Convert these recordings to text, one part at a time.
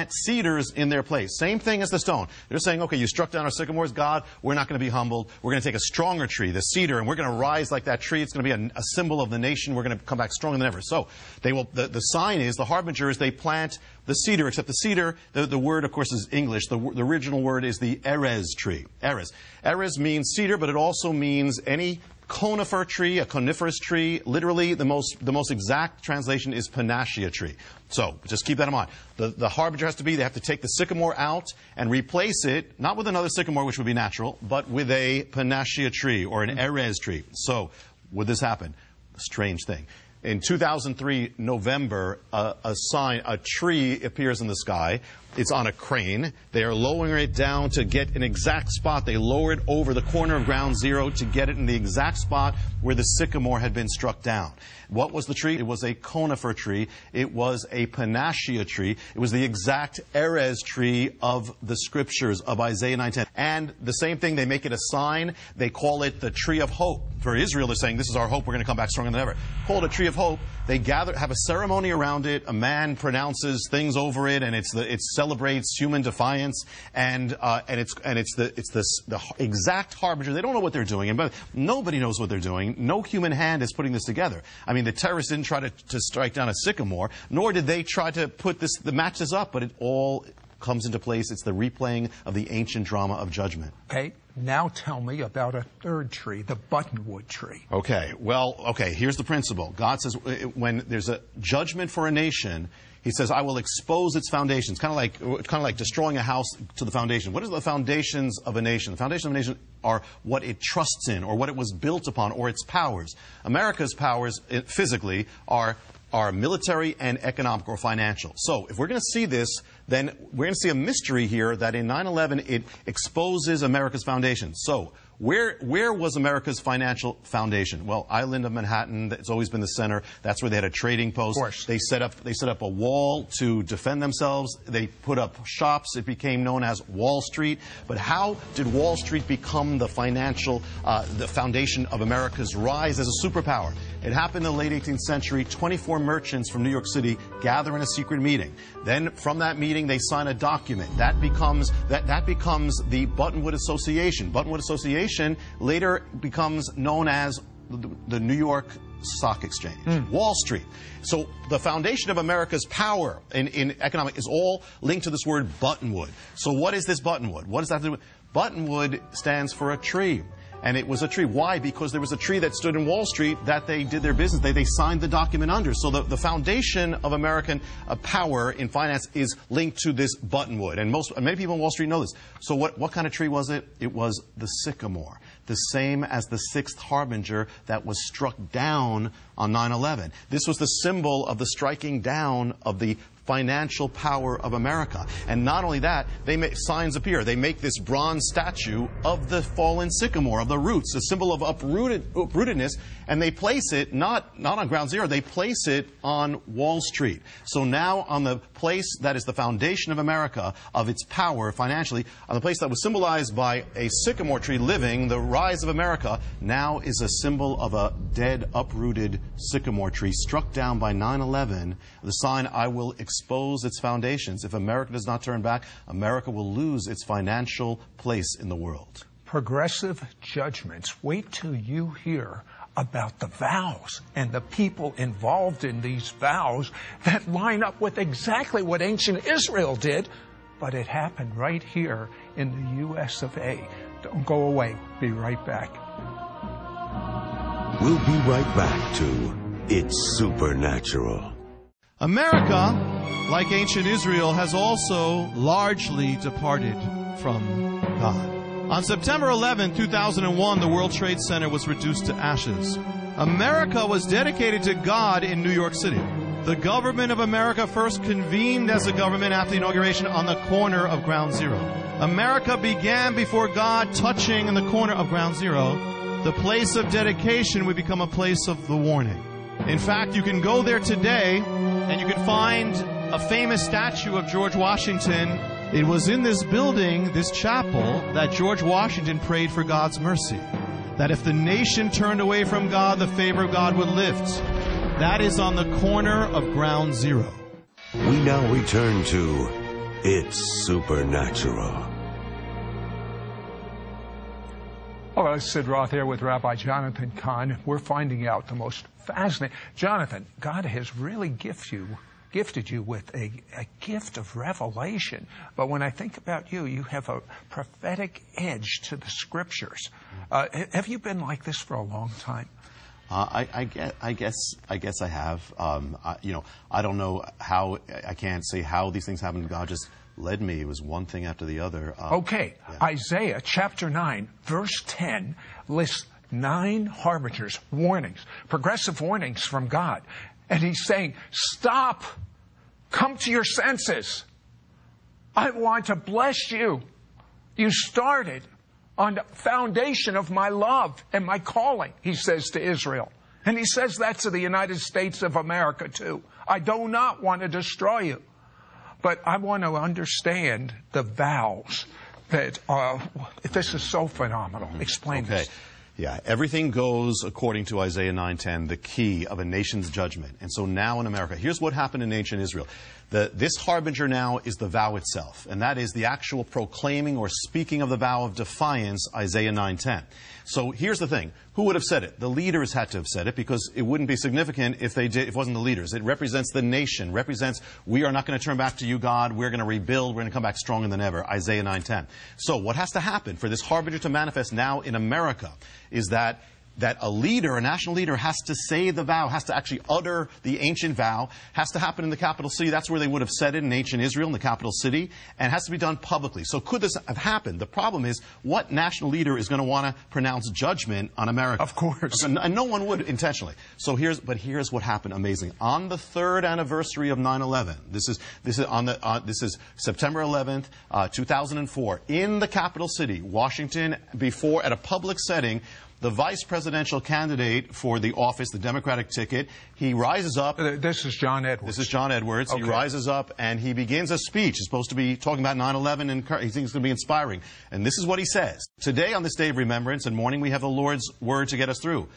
cedars in their place. Same thing as the stone. They're saying, okay, you struck down our sycamores, God, we're not going to be humbled. We're going to take a stronger tree, the cedar, and we're going to rise like that tree. It's going to be a symbol of the nation. We're going to come back stronger than ever. So they will. The sign is, the harbinger is, they plant the cedar, except the cedar, the word, of course, is English. The original word is the erez tree. Erez. Erez means cedar, but it also means any conifer tree, a coniferous tree. Literally, the most exact translation is panacea tree. So just keep that in mind. The harbinger has to be, they have to take the sycamore out and replace it, not with another sycamore, which would be natural, but with a panacea tree or an erez tree. So would this happen? A strange thing. In 2003, November, a tree appears in the sky. It's on a crane. They are lowering it down to get an exact spot. They lower it over the corner of ground zero to get it in the exact spot where the sycamore had been struck down. What was the tree? It was a conifer tree. It was a panacea tree. It was the exact erez tree of the scriptures of Isaiah 9:10. And the same thing, they make it a sign. They call it the tree of hope. For Israel, they're saying, this is our hope. We're going to come back stronger than ever. Call it a tree of hope. They gather, have a ceremony around it. A man pronounces things over it, and it celebrates human defiance, and it's the exact harbinger. They don't know what they're doing, but nobody knows what they're doing. No human hand is putting this together. I mean, the terrorists didn't try to strike down a sycamore, nor did they try to put the match this up, but it all comes into place. It's the replaying of the ancient drama of judgment. Okay, now tell me about a third tree, the buttonwood tree. Okay, well, here's the principle. God says when there's a judgment for a nation, He says, I will expose its foundations. Kind of like destroying a house to the foundation. What are the foundations of a nation? The foundations of a nation are what it trusts in, or what it was built upon, or its powers. America's powers, physically, are military and economic or financial. So if we're going to see this, then we're going to see a mystery here that in 9/11 it exposes America's foundation. So where was America's financial foundation? Well, island of Manhattan, it's always been the center. That's where they had a trading post. Of course. They set up a wall to defend themselves. They put up shops. It became known as Wall Street. But how did Wall Street become the the foundation of America's rise as a superpower? It happened in the late 18th century. 24 merchants from New York City gather in a secret meeting. Then from that meeting, they sign a document. That becomes the Buttonwood Association. Buttonwood Association later becomes known as the New York Stock Exchange, Wall Street. So the foundation of America's power in economic is all linked to this word Buttonwood. So what is this Buttonwood? What does that have to do with? Buttonwood stands for a tree. And it was a tree. Why? Because there was a tree that stood in Wall Street that they did their business. They signed the document under. So the foundation of American power in finance is linked to this Buttonwood. And many people on Wall Street know this. So what kind of tree was it? It was the sycamore. The same as the sixth harbinger that was struck down on 9/11. This was the symbol of the striking down of the financial power of America. And not only that, signs appear. They make this bronze statue of the fallen sycamore, of the roots, a symbol of uprootedness, and they place it not on ground zero, they place it on Wall Street. So now on the place that is the foundation of America, of its power financially, on the place that was symbolized by a sycamore tree living, the rise of America, now is a symbol of a dead, uprooted sycamore tree struck down by 9/11, the sign, I will expose its foundations. If America does not turn back, America will lose its financial place in the world. Progressive judgments. Wait till you hear about the vows and the people involved in these vows that line up with exactly what ancient Israel did, but it happened right here in the U.S. of A. Don't go away. Be right back. We'll be right back to It's Supernatural. America, like ancient Israel, has also largely departed from God. On September 11, 2001, the World Trade Center was reduced to ashes. America was dedicated to God in New York City. The government of America first convened as a government after the inauguration on the corner of Ground Zero. America began before God touching in the corner of Ground Zero. The place of dedication would become a place of the warning. In fact, you can go there today and you can find a famous statue of George Washington. It was in this building, this chapel, that George Washington prayed for God's mercy. That if the nation turned away from God, the favor of God would lift. That is on the corner of Ground Zero. We now return to It's supernatural. Hello, Sid Roth here with Rabbi Jonathan Kahn. We're finding out the most fascinating. Jonathan, God has really gifted you with a gift of revelation. But when I think about you, you have a prophetic edge to the scriptures. Have you been like this for a long time? I guess I have. I don't know how. I can't say how these things happen. God just led me. It was one thing after the other. Okay. Yeah. Isaiah chapter 9, verse 10 lists 9 harbingers, warnings, progressive warnings from God. And he's saying, stop. Come to your senses. I want to bless you. You started on the foundation of my love and my calling, he says to Israel. And he says that to the United States of America, too. I do not want to destroy you. But I want to understand the vows that this is so phenomenal. Explain this. Yeah, everything goes according to Isaiah 9:10, the key of a nation's judgment. And so now in America, here's what happened in ancient Israel. This harbinger now is the vow itself, and that is the actual proclaiming or speaking of the vow of defiance, Isaiah 9:10. So here's the thing. Who would have said it? The leaders had to have said it, because it wouldn't be significant if it wasn't the leaders. It represents the nation, represents we are not going to turn back to you, God. We're going to rebuild. We're going to come back stronger than ever, Isaiah 9:10. So what has to happen for this harbinger to manifest now in America is that a leader, a national leader, has to say the vow, has to actually utter the ancient vow, has to happen in the capital city. That's where they would have said it in ancient Israel, in the capital city, and has to be done publicly. So could this have happened? The problem is, what national leader is going to want to pronounce judgment on America? Of course. And no one would intentionally. So here's what happened. Amazing. On the 3rd anniversary of 9/11, this is September 11th, 2004, in the capital city, Washington, at a public setting, the vice presidential candidate for the office, the Democratic ticket, he rises up. This is John Edwards. This is John Edwards. Okay. He rises up and he begins a speech. He's supposed to be talking about 9/11 and he thinks it's going to be inspiring. And this is what he says. Today, on this day of remembrance and mourning, we have the Lord's word to get us through.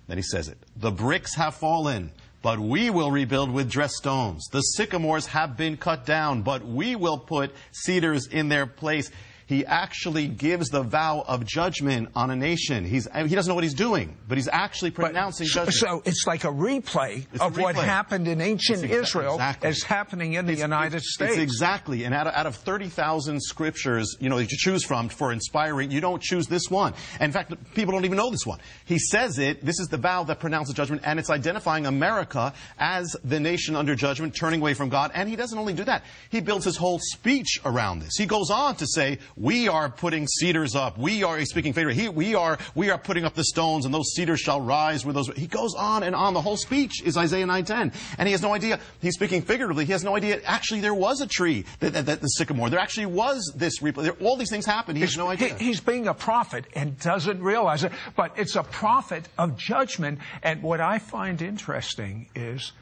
Then he says it. The bricks have fallen, but we will rebuild with dressed stones. The sycamores have been cut down, but we will put cedars in their place. He actually gives the vow of judgment on a nation. He doesn't know what he's doing, but he's actually pronouncing judgment. So it's like a replay of what happened in ancient Israel is happening in the United States. It's exactly. And out of 30,000 scriptures, that you choose from for inspiring, you don't choose this one. And in fact, people don't even know this one. He says it. This is the vow that pronounces judgment, and it's identifying America as the nation under judgment, turning away from God. And he doesn't only do that. He builds his whole speech around this. He goes on to say, we are putting cedars up. We are speaking favorably. We are putting up the stones, and those cedars shall rise with those. He goes on and on. The whole speech is Isaiah 9:10, and he has no idea. He's speaking figuratively. He has no idea. Actually, there was a tree, the sycamore. There actually was this replay. All these things happened. He has no idea. He's being a prophet and doesn't realize it. But it's a prophet of judgment. And what I find interesting is,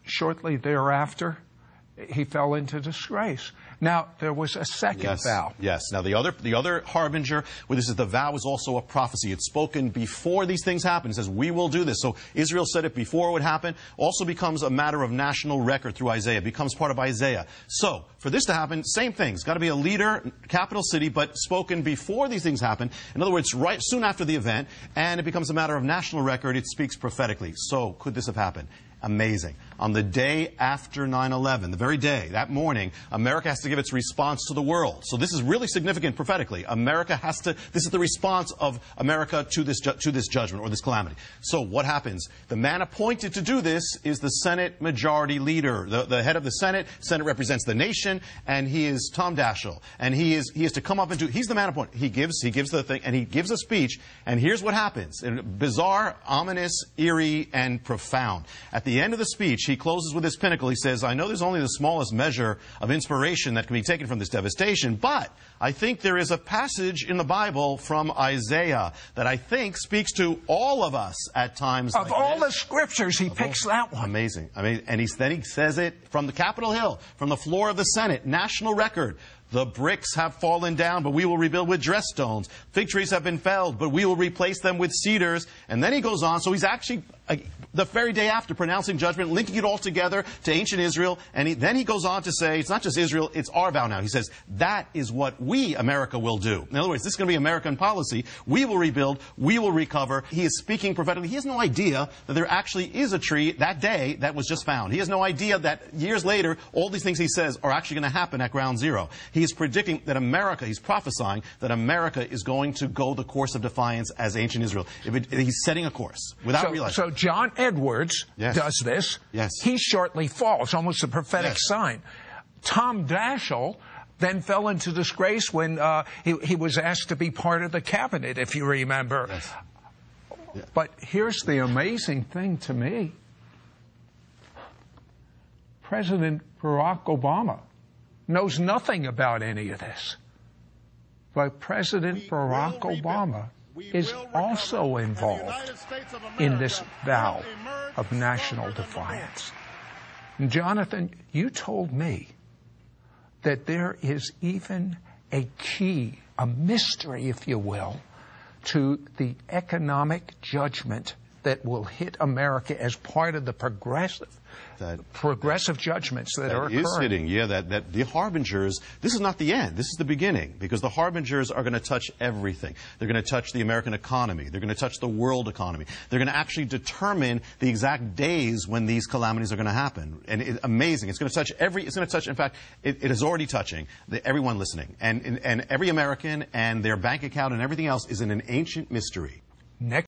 shortly thereafter, he fell into disgrace. Now, there was a second vow. Yes. Now, the other harbinger, this is the vow, is also a prophecy. It's spoken before these things happen. It says, we will do this. So Israel said it before it would happen. Also becomes a matter of national record through Isaiah. It becomes part of Isaiah. So, for this to happen, same thing. It's got to be a leader, capital city, but spoken before these things happen. In other words, right soon after the event, and it becomes a matter of national record. It speaks prophetically. So, could this have happened? Amazing. On the day after 9/11, the very day, that morning, America has to give its response to the world. So this is really significant prophetically. This is the response of America to this judgment or this calamity. So what happens? The man appointed to do this is the Senate Majority Leader, the head of the Senate. Senate represents the nation, and he is Tom Daschle. And he is to come up and he's the man appointed. He gives the thing, and he gives a speech, and here's what happens. Bizarre, ominous, eerie, and profound. At the end of the speech, he closes with this pinnacle. He says, I know there's only the smallest measure of inspiration that can be taken from this devastation, but I think there is a passage in the Bible from Isaiah that I think speaks to all of us at times. Of all the scriptures, he picks that one. Amazing. And then he says it from the Capitol Hill, from the floor of the Senate, national record. The bricks have fallen down, but we will rebuild with dress stones. Fig trees have been felled, but we will replace them with cedars. And then he goes on, so he's actually, the very day after, pronouncing judgment, linking it all together to ancient Israel. And then he goes on to say, it's not just Israel, it's our vow now. He says, that is what we, America, will do. In other words, this is going to be American policy. We will rebuild, we will recover. He is speaking prophetically. He has no idea that there actually is a tree that day that was just found. He has no idea that years later, all these things he says are actually going to happen at ground zero. He is predicting that America, he's prophesying that America is going to go the course of defiance as ancient Israel. He's setting a course without realizing. So John Edwards does this. Yes. He shortly falls, almost a prophetic sign. Tom Daschle then fell into disgrace when he was asked to be part of the cabinet, if you remember. Yes. Yeah. But here's the amazing thing to me. President Barack Obama knows nothing about any of this. But President Barack Obama is also involved in this vow of national defiance. And Jonathan, you told me that there is even a key, a mystery, if you will, to the economic judgment that will hit America as part of the progressive judgments that are occurring. Is hitting, that the harbingers, this is not the end, this is the beginning, because the harbingers are going to touch everything. They're going to touch the American economy. They're going to touch the world economy. They're going to actually determine the exact days when these calamities are going to happen. And it's amazing. It's going to touch in fact, it is already touching everyone listening. And every American and their bank account and everything else is in an ancient mystery. Next